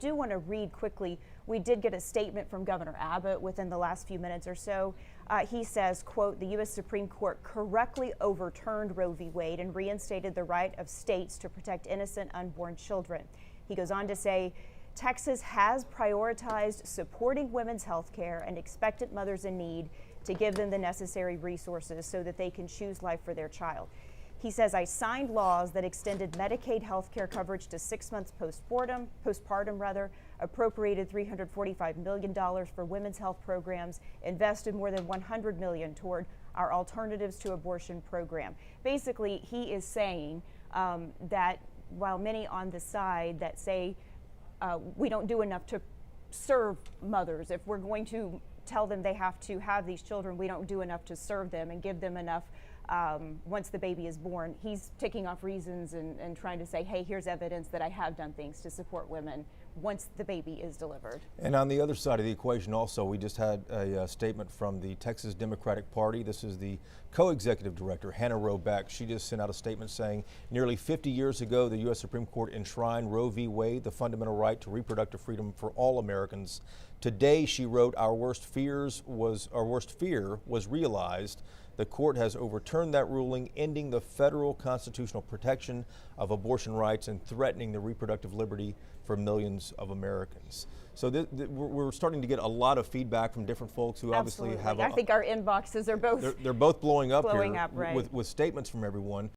do want to read quickly. We did get a statement from Governor Abbott within the last few minutes or so. He says, quote, the U.S. Supreme Court correctly overturned Roe v. Wade and reinstated the right of states to protect innocent unborn children. He goes on to say, Texas has prioritized supporting women's health care and expectant mothers in need to give them the necessary resources so that they can choose life for their child. He says, I signed laws that extended Medicaid health care coverage to 6 months postpartum, appropriated $345 million for women's health programs, invested more than $100 million toward our Alternatives to Abortion program. Basically, he is saying that while many on the side that say we don't do enough to serve mothers, if we're going to tell them they have to have these children, we don't do enough to serve them and give them enough once the baby is born. He's taking off reasons and trying to say, hey, here's evidence that I have done things to support women once the baby is delivered. And on the other side of the equation also, we just had a statement from the Texas Democratic Party. This is the co-executive director, Hannah Robeck. She just sent out a statement saying nearly 50 years ago, the U.S. Supreme Court enshrined Roe v. Wade, the fundamental right to reproductive freedom for all Americans. Today, she wrote, our worst fear was realized. The court has overturned that ruling, ending the federal constitutional protection of abortion rights and threatening the reproductive liberty for millions of Americans. So we're starting to get a lot of feedback from different folks who obviously have. I think our inboxes are both. They're both blowing up blowing here up, right. with statements from everyone.